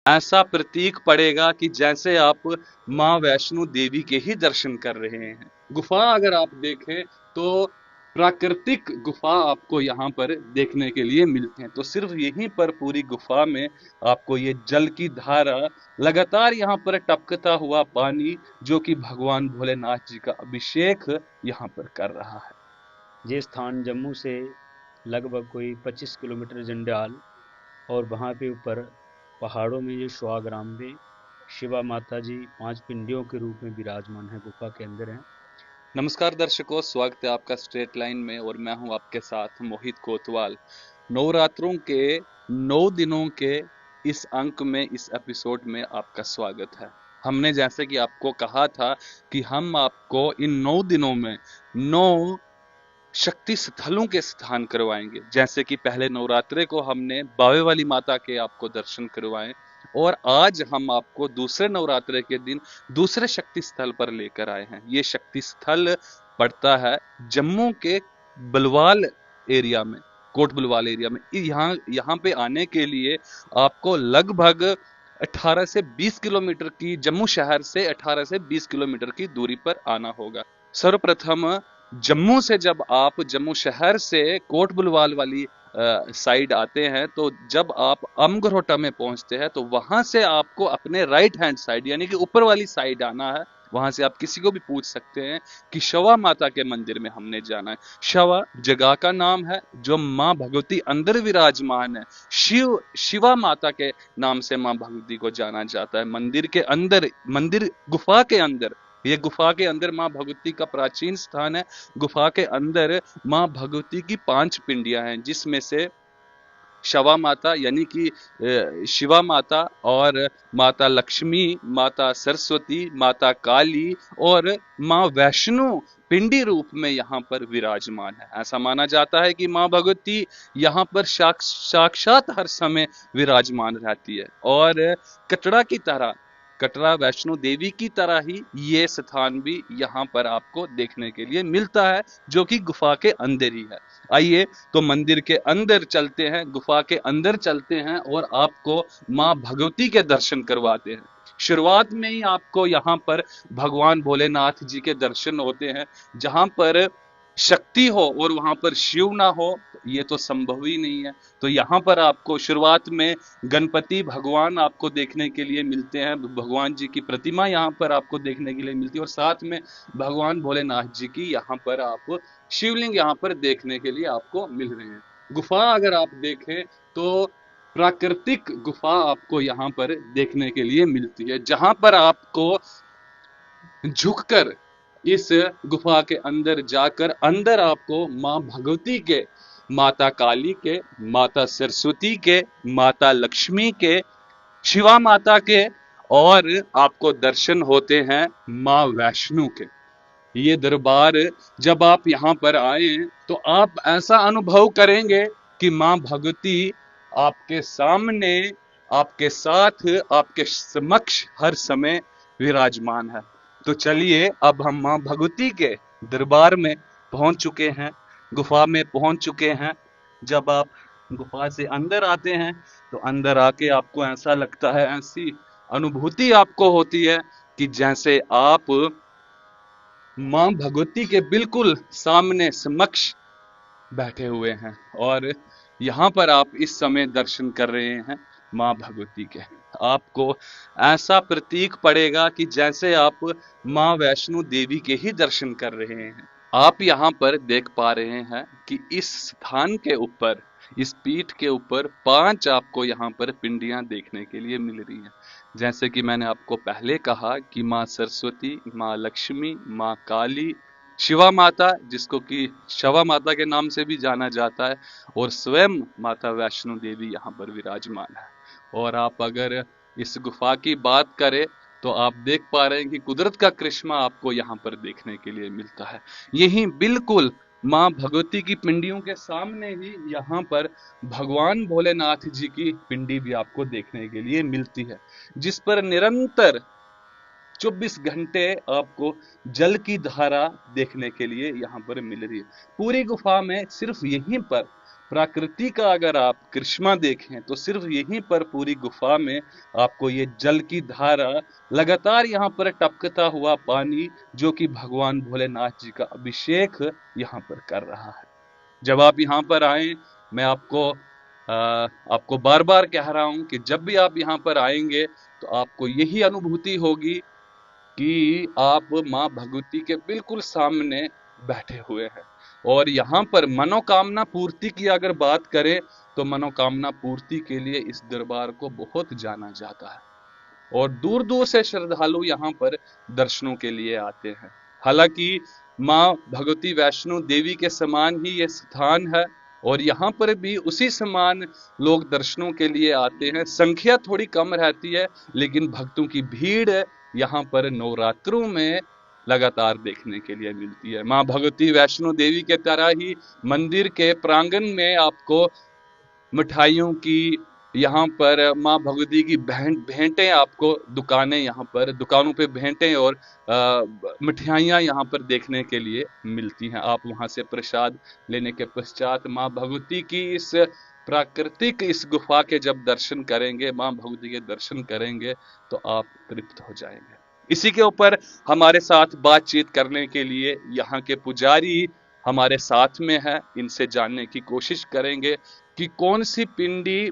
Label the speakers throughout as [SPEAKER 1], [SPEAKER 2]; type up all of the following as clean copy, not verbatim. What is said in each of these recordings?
[SPEAKER 1] ऐसा प्रतीक पड़ेगा कि जैसे आप माँ वैष्णो देवी के ही दर्शन कर रहे हैं। गुफा अगर आप देखें तो प्राकृतिक गुफा आपको यहाँ पर देखने के लिए मिलते हैं। तो सिर्फ यहीं पर पूरी गुफा में आपको ये जल की धारा, लगातार यहाँ पर टपकता हुआ पानी, जो कि भगवान भोलेनाथ जी का अभिषेक यहाँ पर कर रहा है।
[SPEAKER 2] ये स्थान जम्मू से लगभग कोई 25 किलोमीटर जंजाल, और वहाँ पे ऊपर पहाड़ों में ये शुआग्राम में शिवा माता जी 5 पिंडियों के रूप में विराजमान है, गुफा के अंदर हैं।
[SPEAKER 1] नमस्कार दर्शकों, स्वागत है आपका स्ट्रेट लाइन में और मैं हूं आपके साथ मोहित कोतवाल। नवरात्रों के 9 दिनों के इस अंक में, इस एपिसोड में आपका स्वागत है। हमने जैसे कि आपको कहा था कि हम आपको इन 9 दिनों में 9 शक्ति स्थलों के स्थान करवाएंगे। जैसे कि पहले नवरात्रे को हमने बावे वाली माता के आपको दर्शन करवाए, और आज हम आपको दूसरे नवरात्रे के दिन दूसरे शक्ति स्थल पर लेकर आए हैं। ये शक्ति स्थल पड़ता है जम्मू के बलवाल एरिया में, कोट बलवाल एरिया में। यहाँ पे आने के लिए आपको लगभग 18 से 20 किलोमीटर की, जम्मू शहर से 18 से 20 किलोमीटर की दूरी पर आना होगा। सर्वप्रथम जम्मू से, जब आप जम्मू शहर से कोट बुलवाल वाली साइड आते हैं, तो जब आप अमगरोटा में पहुंचते हैं तो वहां से आपको अपने राइट हैंड साइड यानी कि ऊपर वाली साइड आना है। वहां से आप किसी को भी पूछ सकते हैं कि शवा माता के मंदिर में हमने जाना है। शवा जगह का नाम है जो मां भगवती अंदर विराजमान है। शिवा माता के नाम से मां भगवती को जाना जाता है। मंदिर के अंदर, मंदिर गुफा के अंदर, ये गुफा के अंदर मां भगवती का प्राचीन स्थान है। गुफा के अंदर मां भगवती की 5 पिंडियां हैं, जिसमें से शवा माता यानी कि शिवा माता, और माता लक्ष्मी, माता सरस्वती, माता काली और मां वैष्णो पिंडी रूप में यहाँ पर विराजमान है। ऐसा माना जाता है कि मां भगवती यहाँ पर साक्षात हर समय विराजमान रहती है। और कटरा की तरह, कटरा वैष्णो देवी की तरह ही ये स्थान भी यहाँ पर आपको देखने के लिए मिलता है, जो कि गुफा के अंदर ही है। आइए तो मंदिर के अंदर चलते हैं, गुफा के अंदर चलते हैं और आपको मां भगवती के दर्शन करवाते हैं। शुरुआत में ही आपको यहाँ पर भगवान भोलेनाथ जी के दर्शन होते हैं। जहां पर शक्ति हो और वहां पर शिव ना हो, ये तो संभव ही नहीं है। तो यहाँ पर आपको शुरुआत में गणपति भगवान आपको देखने के लिए मिलते हैं। भगवान जी की प्रतिमा यहाँ पर आपको देखने के लिए मिलती है, और साथ में भगवान भोलेनाथ जी की यहाँ पर आप शिवलिंग यहाँ पर देखने के लिए आपको मिल रहे हैं। गुफा अगर आप देखें तो प्राकृतिक गुफा आपको यहाँ पर देखने के लिए मिलती है, जहां पर आपको झुककर इस गुफा के अंदर जाकर, अंदर आपको मां भगवती के, माता काली के, माता सरस्वती के, माता लक्ष्मी के, शिवा माता के, और आपको दर्शन होते हैं मां वैष्णो के। ये दरबार, जब आप यहाँ पर आए तो आप ऐसा अनुभव करेंगे कि मां भगवती आपके सामने, आपके साथ, आपके समक्ष हर समय विराजमान है। तो चलिए अब हम मां भगवती के दरबार में पहुंच चुके हैं, गुफा में पहुंच चुके हैं। जब आप गुफा से अंदर आते हैं तो अंदर आके आपको ऐसा लगता है, ऐसी अनुभूति आपको होती है कि जैसे आप मां भगवती के बिल्कुल सामने, समक्ष बैठे हुए हैं, और यहाँ पर आप इस समय दर्शन कर रहे हैं मां भगवती के। आपको ऐसा प्रतीक पड़ेगा कि जैसे आप मां वैष्णो देवी के ही दर्शन कर रहे हैं। आप यहाँ पर देख पा रहे हैं कि इस स्थान के ऊपर, इस पीठ के ऊपर 5 आपको यहाँ पर पिंडियां देखने के लिए मिल रही हैं। जैसे कि मैंने आपको पहले कहा कि माँ सरस्वती, माँ लक्ष्मी, माँ काली, शिवा माता, जिसको कि शवा माता के नाम से भी जाना जाता है, और स्वयं माता वैष्णो देवी यहाँ पर विराजमान है। और आप अगर इस गुफा की बात करें तो आप देख पा रहे हैं कि कुदरत का करिश्मा आपको यहाँ पर देखने के लिए मिलता है। यही बिल्कुल मां भगवती की पिंडियों के सामने ही यहाँ पर भगवान भोलेनाथ जी की पिंडी भी आपको देखने के लिए मिलती है, जिस पर निरंतर 24 घंटे आपको जल की धारा देखने के लिए यहाँ पर मिल रही है। पूरी गुफा में सिर्फ यहीं पर प्रकृति का अगर आप करिश्मा देखें तो सिर्फ यहीं पर पूरी गुफा में आपको ये जल की धारा, लगातार यहाँ पर टपकता हुआ पानी, जो कि भगवान भोलेनाथ जी का अभिषेक यहाँ पर कर रहा है। जब आप यहाँ पर आए, मैं आपको बार बार कह रहा हूं कि जब भी आप यहाँ पर आएंगे तो आपको यही अनुभूति होगी कि आप माँ भगवती के बिल्कुल सामने बैठे हुए हैं। और यहाँ पर मनोकामना पूर्ति की अगर बात करें तो मनोकामना पूर्ति के लिए इस दरबार को बहुत जाना जाता है और दूर दूर से श्रद्धालु यहाँ पर दर्शनों के लिए आते हैं। हालांकि माँ भगवती वैष्णो देवी के समान ही ये स्थान है और यहाँ पर भी उसी समान लोग दर्शनों के लिए आते हैं। संख्या थोड़ी कम रहती है लेकिन भक्तों की भीड़ यहाँ पर नवरात्रों में लगातार देखने के लिए मिलती है। माँ भगवती वैष्णो देवी के तरह ही मंदिर के प्रांगण में आपको मिठाइयों की, यहाँ पर माँ भगवती की भेंटें, आपको दुकानें, यहाँ पर दुकानों पे भेंटें और मिठाइयाँ यहाँ पर देखने के लिए मिलती हैं। आप वहां से प्रसाद लेने के पश्चात माँ भगवती की इस प्राकृतिक इस गुफा के जब दर्शन करेंगे, माँ भगवती के दर्शन करेंगे तो आप तृप्त हो जाएंगे। इसी के ऊपर हमारे साथ बातचीत करने के लिए यहाँ के पुजारी हमारे साथ में है। इनसे जानने की कोशिश करेंगे कि कौन सी पिंडी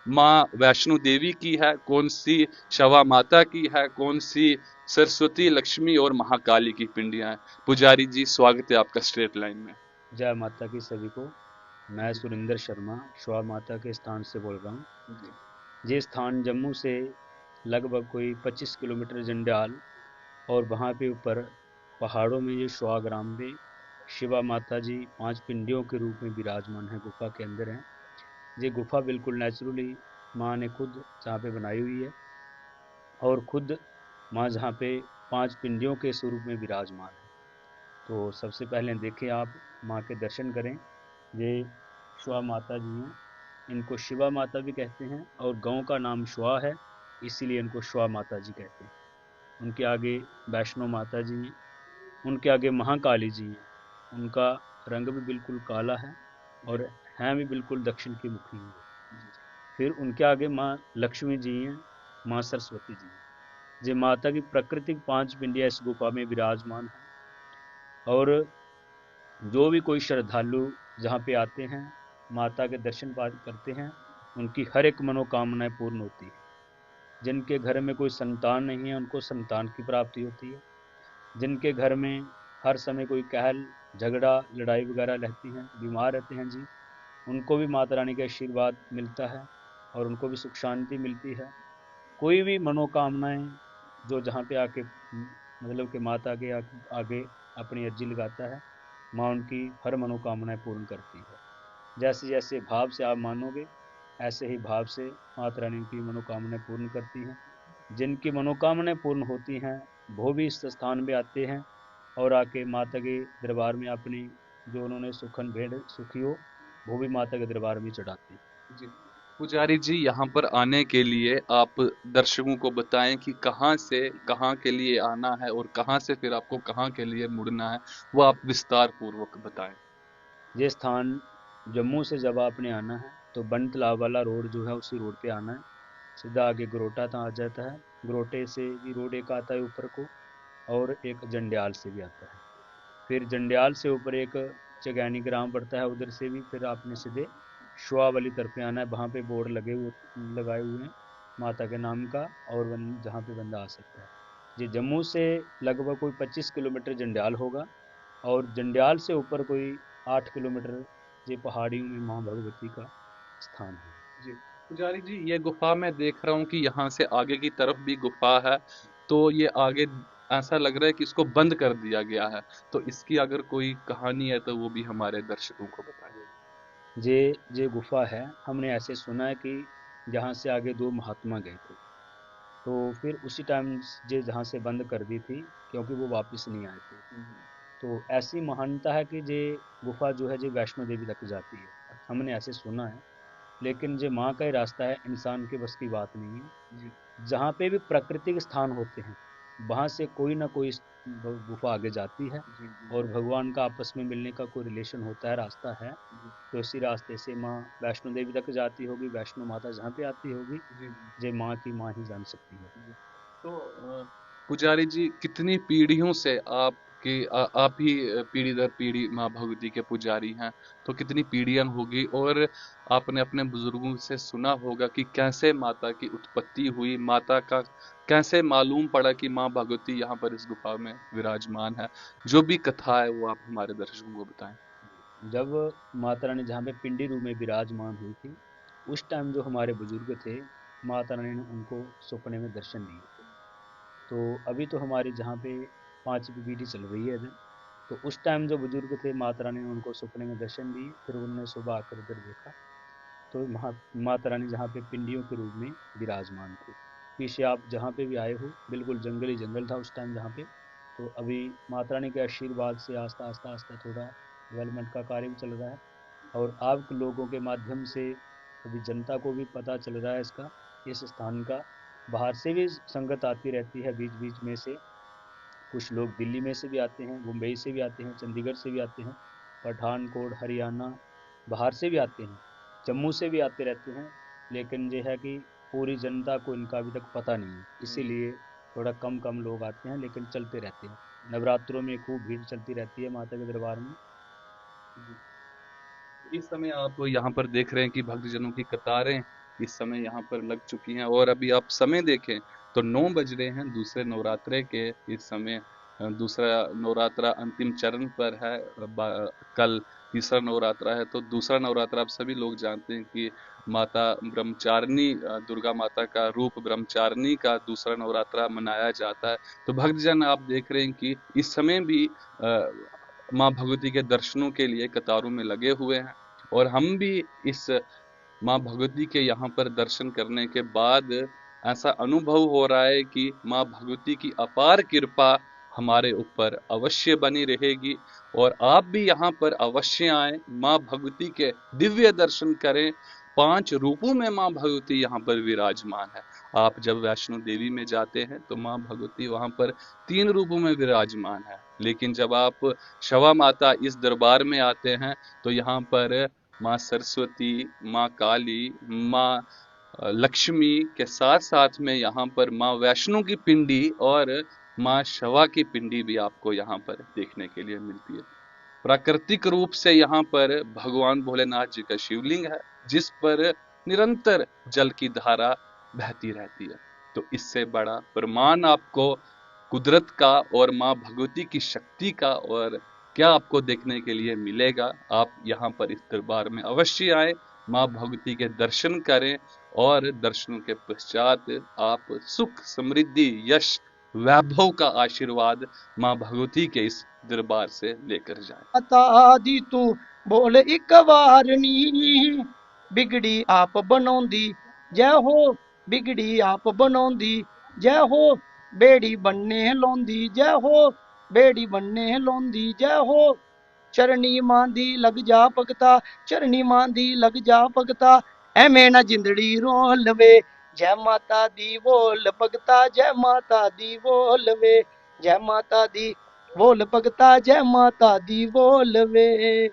[SPEAKER 1] माँ वैष्णो देवी की है, कौन सी शवा माता की है, कौन सी सरस्वती, लक्ष्मी और महाकाली की पिंडियां हैं। पुजारी जी, स्वागत है आपका स्ट्रेट लाइन में।
[SPEAKER 2] जय माता की सभी को। मैं सुरेंद्र शर्मा शवा माता के स्थान से बोल रहा हूँ। ये स्थान जम्मू से लगभग कोई 25 किलोमीटर जंडियाल और वहाँ पे ऊपर पहाड़ों में ये शवा ग्राम में शिवा माता जी 5 पिंडियों के रूप में विराजमान है, गुफा के अंदर हैं। ये गुफा बिल्कुल नेचुरली माँ ने खुद जहाँ पे बनाई हुई है और खुद माँ जहाँ पे 5 पिंडियों के स्वरूप में विराजमान है। तो सबसे पहले देखें, आप माँ के दर्शन करें। ये श्वा माता जी हैं, इनको शिवा माता भी कहते हैं और गांव का नाम श्वा है, इसीलिए इनको श्वा माता जी कहते हैं। उनके आगे वैष्णो माता जी हैं, उनके आगे महाकाली जी हैं। उनका रंग भी बिल्कुल काला है और हैं भी बिल्कुल दक्षिण की मुखी हैं। फिर उनके आगे माँ लक्ष्मी जी हैं, माँ सरस्वती जी हैं। ये माता की प्राकृतिक 5 पिंडियाँ इस गुफा में विराजमान हैं और जो भी कोई श्रद्धालु जहाँ पे आते हैं, माता के दर्शन करते हैं, उनकी हर एक मनोकामनाएं पूर्ण होती है। जिनके घर में कोई संतान नहीं है, उनको संतान की प्राप्ति होती है। जिनके घर में हर समय कोई कहल, झगड़ा, लड़ाई वगैरह रहती हैं, बीमार रहते हैं जी, उनको भी माता रानी का आशीर्वाद मिलता है और उनको भी सुख शांति मिलती है। कोई भी मनोकामनाएं जो जहाँ पे आके मतलब कि माता के आगे अपनी अर्जी लगाता है, माँ उनकी हर मनोकामनाएं पूर्ण करती है। जैसे जैसे भाव से आप मानोगे, ऐसे ही भाव से माता रानी की मनोकामनाएं पूर्ण करती हैं। जिनकी मनोकामनाएं पूर्ण होती हैं वो भी इस स्थान में आते हैं और आके माता के दरबार में अपनी जो उन्होंने सुखन भेंट सुखी हो वो भी माता के दरबार में चढ़ाते हैं
[SPEAKER 1] जी पुजारी जी, यहाँ पर आने के लिए आप दर्शकों को बताएं कि कहाँ से कहाँ के लिए आना है और कहाँ से फिर आपको कहाँ के लिए मुड़ना है, वो आप विस्तार पूर्वक बताएं।
[SPEAKER 2] ये स्थान जम्मू से जब आपने आना है तो बन तालाब वाला रोड जो है उसी रोड पे आना है। सीधा आगे गरोटा था आ जाता है, गरोटे से भी रोड एक आता है ऊपर को और एक जंडियाल से भी आता है। फिर जंडियाल से ऊपर एक चगैनी ग्राम पड़ता है, उधर से भी फिर आपने सीधे शुआ वाली तरफ पे आना है। वहाँ पे बोर्ड लगाए हुए हैं माता के नाम का और जहाँ पे बंदा आ सकता है। ये जम्मू से लगभग कोई 25 किलोमीटर जंडियाल होगा और जंडियाल से ऊपर कोई 8 किलोमीटर ये पहाड़ियों में माँ भगवती का स्थान है।
[SPEAKER 1] जी पुजारी जी, ये गुफा मैं देख रहा हूँ कि यहाँ से आगे की तरफ भी गुफा है, तो ये आगे ऐसा लग रहा है कि इसको बंद कर दिया गया है। तो इसकी अगर कोई कहानी है तो वो भी हमारे दर्शकों को बताइए।
[SPEAKER 2] ये गुफा है, हमने ऐसे सुना है कि जहाँ से आगे 2 महात्मा गए थे, तो फिर उसी टाइम ये जहाँ से बंद कर दी थी क्योंकि वो वापस नहीं आए थे। तो ऐसी महानता है कि ये गुफा जो है ये वैष्णो देवी तक जाती है, हमने ऐसे सुना है। लेकिन ये माँ का ही रास्ता है, इंसान के बस की बात नहीं है। जहाँ पे भी प्राकृतिक स्थान होते हैं वहाँ से कोई ना कोई गुफा आगे जाती है और भगवान का आपस में मिलने का कोई रिलेशन होता है, रास्ता है। तो इसी रास्ते से माँ वैष्णो देवी तक जाती होगी, वैष्णो माता जहाँ पे आती होगी, जे माँ की माँ ही जान सकती है।
[SPEAKER 1] तो पुजारी जी, कितनी पीढ़ियों से आप ही पीढ़ी दर पीढ़ी माँ भगवती के पुजारी हैं, तो कितनी पीढ़ियां होगी, और आपने अपने बुजुर्गों से सुना होगा कि कैसे माता की उत्पत्ति हुई, माता का कैसे मालूम पड़ा कि माँ भगवती यहाँ पर इस गुफा में विराजमान है। जो भी कथा है वो आप हमारे दर्शकों को बताएं।
[SPEAKER 2] जब माता रानी जहाँ पे पिंडी रूप में विराजमान हुई थी, उस टाइम जो हमारे बुजुर्ग थे, माता रानी ने उनको सपने में दर्शन दिए। तो अभी तो हमारी जहाँ पे 5वीं पीढ़ी चल रही है इधर, तो उस टाइम जो बुजुर्ग थे, माता रानी ने उनको सपने में दर्शन दिए, फिर उन्होंने सुबह आकर इधर देखा, तो माता रानी जहाँ पे पिंडियों के रूप में विराजमान थे। पीछे आप जहाँ पे भी आए हो, बिल्कुल जंगल ही जंगल था उस टाइम जहाँ पे। तो अभी माता रानी के आशीर्वाद से आस्ता आस्ता आस्ता थोड़ा डेवलपमेंट का कार्य भी चल रहा है, और आप लोगों के माध्यम से अभी जनता को भी पता चल रहा है इसका, इस स्थान का। बाहर से भी संगत आती रहती है बीच बीच में से, कुछ लोग दिल्ली में से भी आते हैं, मुंबई से भी आते हैं, चंडीगढ़ से भी आते हैं, पठानकोट, हरियाणा, बाहर से भी आते हैं, जम्मू से भी आते रहते हैं। लेकिन ये है कि पूरी जनता को इनका अभी तक पता नहीं है, इसीलिए थोड़ा कम कम लोग आते हैं, लेकिन चलते रहते हैं। नवरात्रों में खूब भीड़ चलती रहती है माता के दरबार में।
[SPEAKER 1] इस समय आप यहाँ पर देख रहे हैं कि भक्तजनों की कतारें इस समय यहाँ पर लग चुकी हैं, और अभी आप समय देखें तो 9 बज रहे हैं दूसरे नवरात्रे के। इस समय दूसरा नवरात्रा अंतिम चरण पर है। कल तीसरा नवरात्रा है, तो दूसरा नवरात्रा आप सभी लोग जानते हैं कि माता ब्रह्मचारिणी, दुर्गा माता का रूप ब्रह्मचारिणी का दूसरा नवरात्रा मनाया जाता है। तो भक्तजन आप देख रहे हैं कि इस समय भी माँ भगवती के दर्शनों के लिए कतारों में लगे हुए हैं, और हम भी इस माँ भगवती के यहाँ पर दर्शन करने के बाद ऐसा अनुभव हो रहा है कि माँ भगवती की अपार कृपा हमारे ऊपर अवश्य बनी रहेगी, और आप भी यहाँ पर अवश्य आए, माँ भगवती के दिव्य दर्शन करें। 5 रूपों में माँ भगवती यहाँ पर विराजमान है। आप जब वैष्णो देवी में जाते हैं तो माँ भगवती वहां पर 3 रूपों में विराजमान है, लेकिन जब आप शवा माता इस दरबार में आते हैं तो यहाँ पर माँ सरस्वती, माँ काली, माँ लक्ष्मी के साथ साथ में यहाँ पर माँ वैष्णो की पिंडी और माँ शवा की पिंडी भी आपको यहाँ पर देखने के लिए मिलती है। प्राकृतिक रूप से यहाँ पर भगवान भोलेनाथ जी का शिवलिंग है, जिस पर निरंतर जल की धारा बहती रहती है। तो इससे बड़ा प्रमाण आपको कुदरत का और माँ भगवती की शक्ति का और क्या आपको देखने के लिए मिलेगा। आप यहाँ पर इस दरबार में अवश्य आए, माँ भगवती के दर्शन करें, और दर्शनों के पश्चात आप सुख, समृद्धि, यश, वैभव का आशीर्वाद माँ भगवती के इस दरबार से लेकर जाए।
[SPEAKER 3] माता दी तू बोल एक बार नी, बिगड़ी आप बनौंदी जय हो, बिगड़ी आप बनौंदी जय हो, बेड़ी बनने लौंदी जय हो, बेड़ी बनने लौंदी जय हो। चरनी मांदी लग जा भगता, चरनी मांदी लग जा भगता, एमें ना जिंदड़ी रो लवे, जय माता दी बोल भगता, जय माता दी बोल वे, जय माता दी बोल भगता, जय माता दी बोल वे।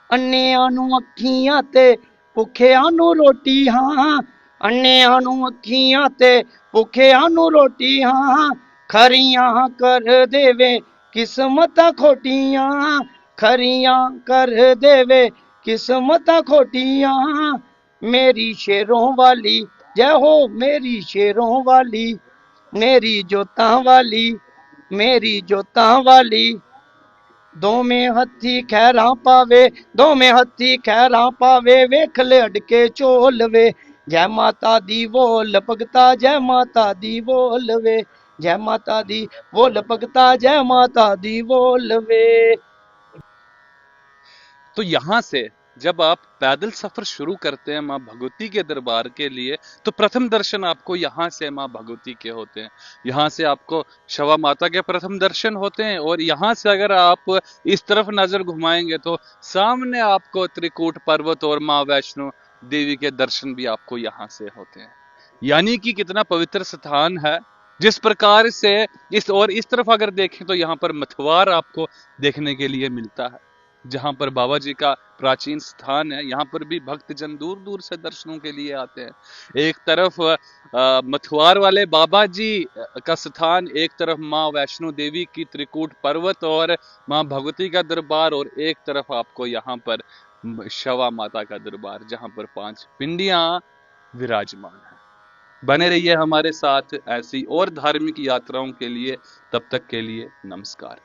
[SPEAKER 3] अन्नियां नू अखियां ते भुखियां नू रोटी हाँ, अन्नियां नू अखियां ते भुखियां नू रोटी हाँ, खरियां कर देवे किस्मतां खोटियां, खरियां कर देवे किस्मतां खोटियां। मेरी शेरों वाली जय हो, मेरी शेरों वाली, मेरी जोतां वाली, मेरी जोतां वाली। दो में हथी खैरा पावे, दो में हथी खैरा पावे, वेख ले अडके चोल वे, जय माता दी बोल भगता, जय माता दी बोल वे, जय माता दी बोल भगता, जय माता दी बोल वे।
[SPEAKER 1] तो यहाँ से जब आप पैदल सफर शुरू करते हैं माँ भगवती के दरबार के लिए, तो प्रथम दर्शन आपको यहाँ से माँ भगवती के होते हैं। यहाँ से आपको शवा माता के प्रथम दर्शन होते हैं, और यहाँ से अगर आप इस तरफ नजर घुमाएंगे तो सामने आपको त्रिकूट पर्वत और माँ वैष्णो देवी के दर्शन भी आपको यहाँ से होते हैं। यानी कि कितना पवित्र स्थान है। जिस प्रकार से इस तरफ अगर देखें तो यहाँ पर मथवार आपको देखने के लिए मिलता है। जहां पर बाबा जी का प्राचीन स्थान है। यहाँ पर भी भक्तजन दूर दूर से दर्शनों के लिए आते हैं। एक तरफ मथुआर वाले बाबा जी का स्थान, एक तरफ माँ वैष्णो देवी की त्रिकूट पर्वत और माँ भगवती का दरबार, और एक तरफ आपको यहाँ पर शवा माता का दरबार, जहां पर 5 पिंडियां विराजमान है। बने रहिए हमारे साथ ऐसी और धार्मिक यात्राओं के लिए। तब तक के लिए नमस्कार।